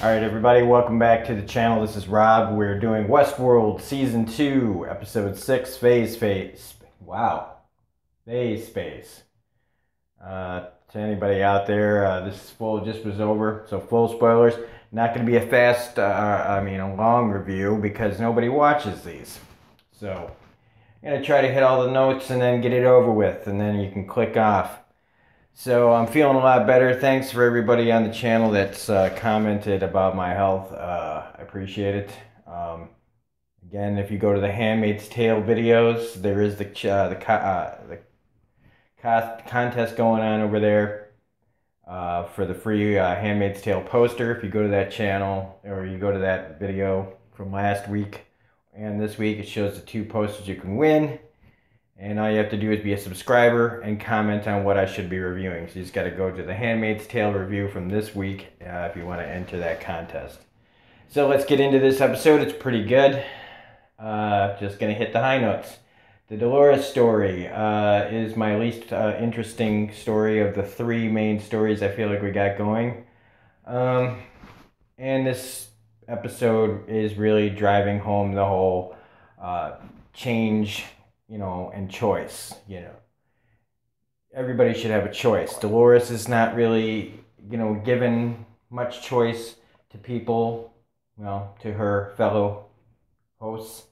Alright everybody, welcome back to the channel. This is Rob. We're doing Westworld Season 2, Episode 6, Phase Space. Wow. Phase Space. To anybody out there, this just was over, so full spoilers. Not going to be a long review because nobody watches these. So, I'm going to try to hit all the notes and then get it over with, and then you can click off. So I'm feeling a lot better. Thanks for everybody on the channel that's commented about my health. I appreciate it. Again, if you go to the Handmaid's Tale videos, there is the contest going on over there for the free Handmaid's Tale poster. If you go to that channel, or you go to that video from last week and this week, it shows the 2 posters you can win. And all you have to do is be a subscriber and comment on what I should be reviewing. So you just got to go to the Handmaid's Tale review from this week if you want to enter that contest. So let's get into this episode. It's pretty good. Just going to hit the high notes. The Dolores story is my least interesting story of the 3 main stories I feel like we got going. And this episode is really driving home the whole change, and choice. Everybody should have a choice. Dolores is not really, given much choice to people, to her fellow hosts.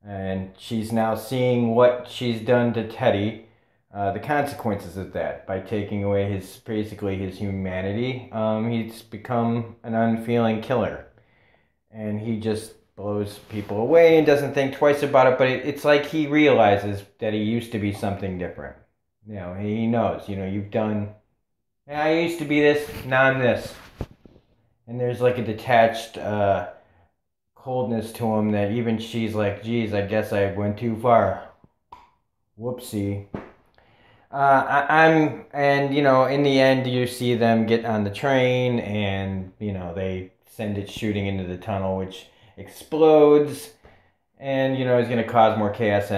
And she's now seeing what she's done to Teddy, the consequences of that, by taking away basically his humanity. He's become an unfeeling killer. And he just blows people away and doesn't think twice about it, but it's like he realizes that he used to be something different. He knows, you've done, I used to be this, now I'm this. And there's like a detached coldness to him that even she's like, geez, I guess I went too far. Whoopsie. In the end, you see them get on the train and, they send it shooting into the tunnel, which explodes, and is going to cause more chaos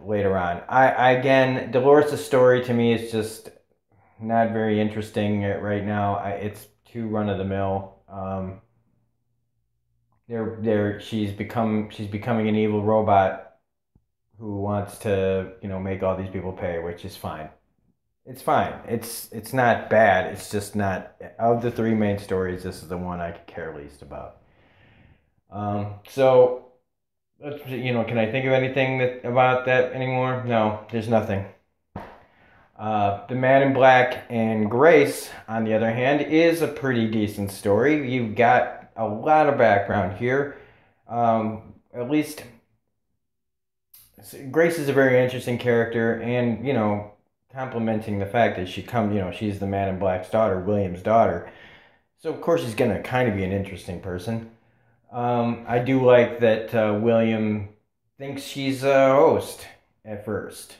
later on. Again, Dolores' story to me is just not very interesting right now. It's too run-of-the-mill. She's becoming an evil robot who wants to make all these people pay, which is fine. It's fine. It's not bad. It's just not, of the 3 main stories, this is the one I could care least about. So, can I think of anything about that anymore? No, there's nothing. The Man in Black and Grace, on the other hand, is a pretty decent story. You've got a lot of background here. At least, Grace is a very interesting character, and, complimenting the fact that she's the Man in Black's daughter, William's daughter. So, of course, she's going to kind of be an interesting person. I do like that William thinks she's a host at first.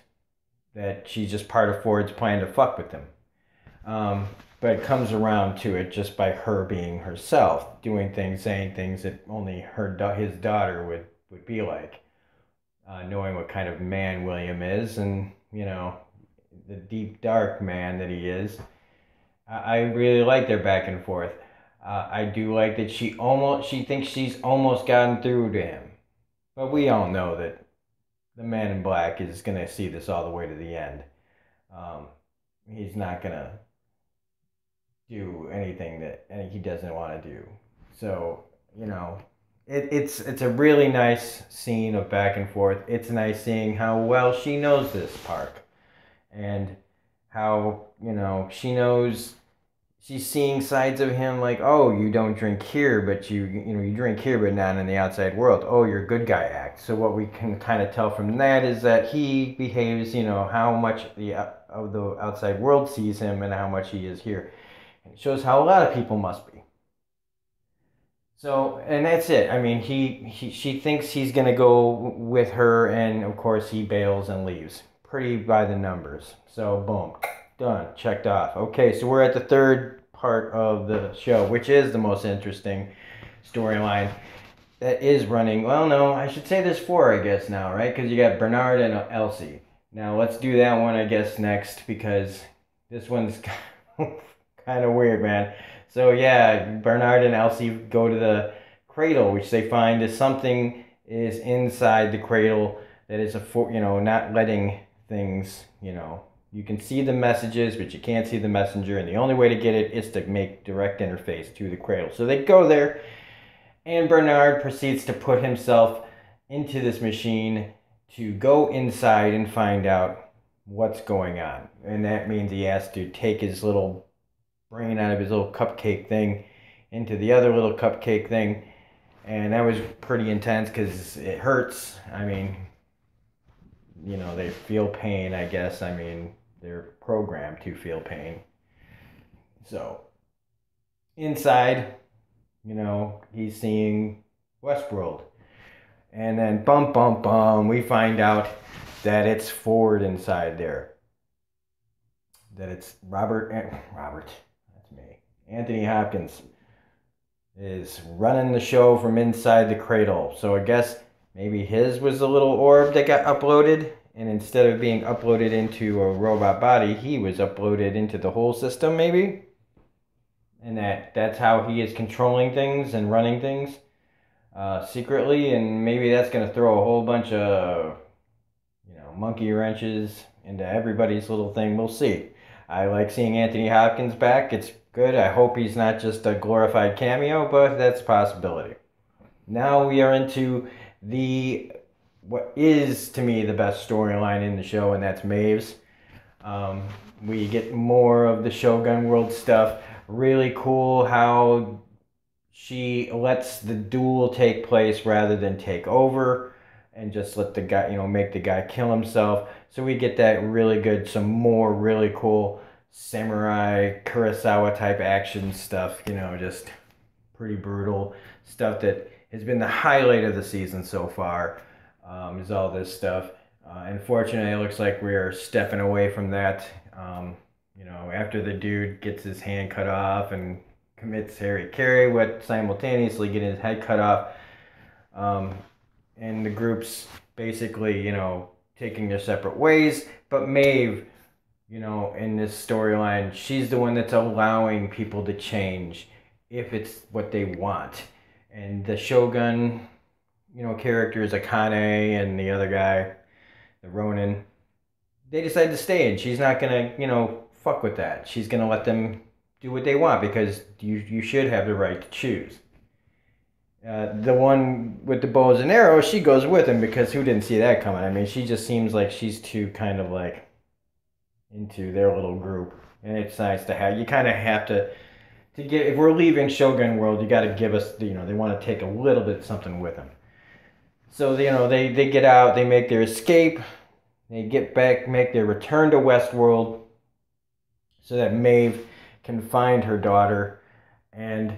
That she's just part of Ford's plan to fuck with him. But it comes around to it just by her being herself. Doing things, saying things that only his daughter would be like. Knowing what kind of man William is. And, the deep, dark man that he is. I really like their back and forth. I do like that she thinks she's almost gotten through to him. But we all know that the Man in Black is going to see this all the way to the end. He's not going to do anything that he doesn't want to do. So, it's a really nice scene of back and forth. It's nice seeing how well she knows this park. And how, she knows... She's seeing sides of him like, oh, you don't drink here, but you drink here, but not in the outside world. Oh, you're a good guy act. So what we can kind of tell from that is that he behaves, how much of the outside world sees him and how much he is here. And it shows how a lot of people must be. So, and that's it. I mean, she thinks he's going to go with her, and of course he bails and leaves. Pretty by the numbers. So, boom. Done. Checked off. Okay, so we're at the 3rd part of the show, which is the most interesting storyline that is running. Well, no, I should say there's 4, I guess, now, right? Because you got Bernard and Elsie. Now, let's do that one, I guess, next, because this one's kind of weird, man. So yeah, Bernard and Elsie go to the cradle, which they find is something is inside the cradle that is not letting things, you can see the messages, but you can't see the messenger, and the only way to get it is to make direct interface to the cradle. So they go there, and Bernard proceeds to put himself into this machine to go inside and find out what's going on. And that means he has to take his little brain out of his little cupcake thing into the other little cupcake thing. And that was pretty intense because it hurts. I mean, they feel pain, I guess. I mean, they're programmed to feel pain. So, inside, he's seeing Westworld. And then, bum, bum, bum, we find out that it's Ford inside there. That it's Robert, that's me. Anthony Hopkins is running the show from inside the cradle. So I guess maybe his was the little orb that got uploaded. And instead of being uploaded into a robot body, he was uploaded into the whole system, maybe. And that's how he is controlling things and running things secretly. And maybe that's going to throw a whole bunch of, monkey wrenches into everybody's little thing. We'll see. I like seeing Anthony Hopkins back. It's good. I hope he's not just a glorified cameo, but that's a possibility. Now we are into what is, to me, the best storyline in the show, and that's Maeve's. We get more of the Shogun World stuff. Really cool how she lets the duel take place rather than take over and just let the guy, make the guy kill himself. So we get that really good, some more really cool samurai Kurosawa type action stuff, just pretty brutal stuff that has been the highlight of the season so far, is all this stuff. Unfortunately, it looks like we're stepping away from that. After the dude gets his hand cut off and commits Harry Carey, with simultaneously getting his head cut off, and the group's basically, taking their separate ways. But Maeve, in this storyline, she's the one that's allowing people to change if it's what they want. And the Shogun, characters, Akane and the other guy, the Ronin, they decide to stay, and she's not gonna, fuck with that. She's gonna let them do what they want because you should have the right to choose. The one with the bows and arrows, she goes with him because who didn't see that coming? I mean, she just seems like she's too kind of like into their little group, and it's nice to have. You kind of have to get, if we're leaving Shogun World, you got to give us, they want to take a little bit something with them. So they get out, they make their escape, they get back, make their return to Westworld, so that Maeve can find her daughter. And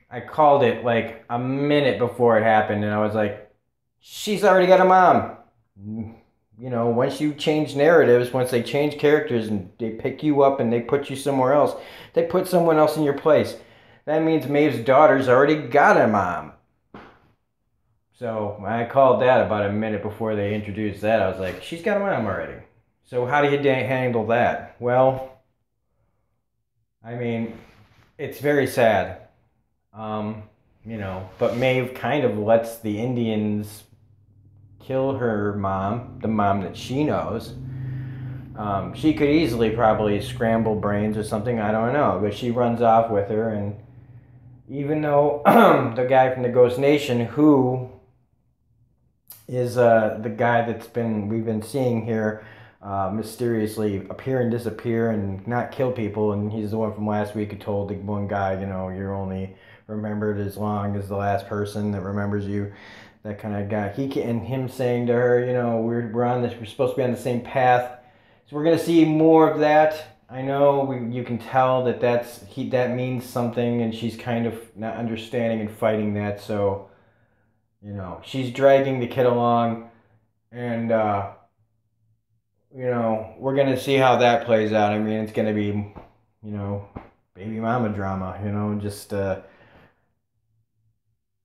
I called it like a minute before it happened, and I was like, she's already got a mom. Once you change narratives, once they change characters and they pick you up and they put you somewhere else, they put someone else in your place. That means Maeve's daughter's already got a mom. So I called that about a minute before they introduced that. I was like, she's got a mom already. So how do you handle that? Well, I mean, it's very sad. But Maeve kind of lets the Indians kill her mom, the mom that she knows. She could easily probably scramble brains or something, I don't know, but she runs off with her. And even though the guy from the Ghost Nation, who is the guy we've been seeing here mysteriously appear and disappear and not kill people, and he's the one from last week who told the one guy, you're only remembered as long as the last person that remembers you, that kind of guy. Him saying to her, we're supposed to be on the same path. So we're gonna see more of that. I know you can tell that means something, and she's kind of not understanding and fighting that. So she's dragging the kid along, and we're gonna see how that plays out. I mean, it's gonna be baby mama drama. Just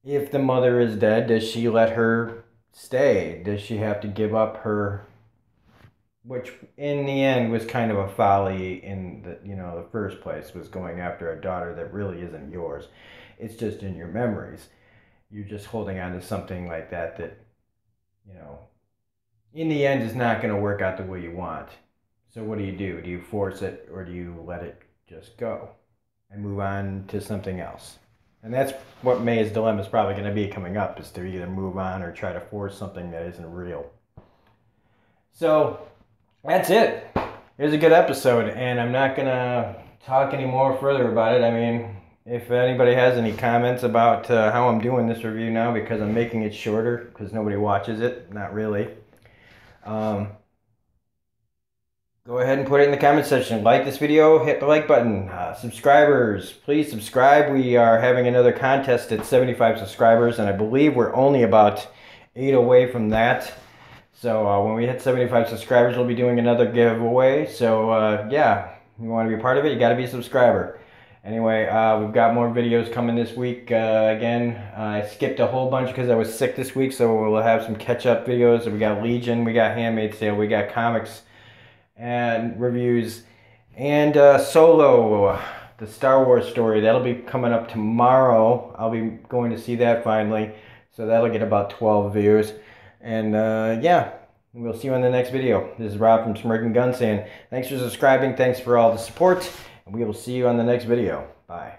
if the mother is dead, does she let her stay? Does she have to give up her which in the end was kind of a folly in the first place, was going after a daughter that really isn't yours. It's just in your memories. You're just holding on to something like that, you know, in the end is not going to work out the way you want. So what do you do? Do you force it, or do you let it just go and move on to something else? And that's what May's dilemma is probably going to be coming up, is to either move on or try to force something that isn't real. So that's it. It was a good episode, and I'm not going to talk any more further about it. I mean, if anybody has any comments about how I'm doing this review now, because I'm making it shorter because nobody watches it, not really. Go ahead and put it in the comment section. Like this video, hit the like button. Subscribers, please subscribe. We are having another contest at 75 subscribers, and I believe we're only about 8 away from that. So when we hit 75 subscribers, we'll be doing another giveaway. So yeah, you want to be a part of it, you got to be a subscriber. Anyway, we've got more videos coming this week. Again, I skipped a whole bunch because I was sick this week, so we'll have some catch-up videos. We got Legion, we got Handmaid's Tale, we got comics and reviews, and Solo, the Star Wars story. That'll be coming up tomorrow. I'll be going to see that finally, so that'll get about 12 views. And yeah, we'll see you in the next video. This is Rob from Smirking Gun saying thanks for subscribing, thanks for all the support, and we will see you on the next video. Bye.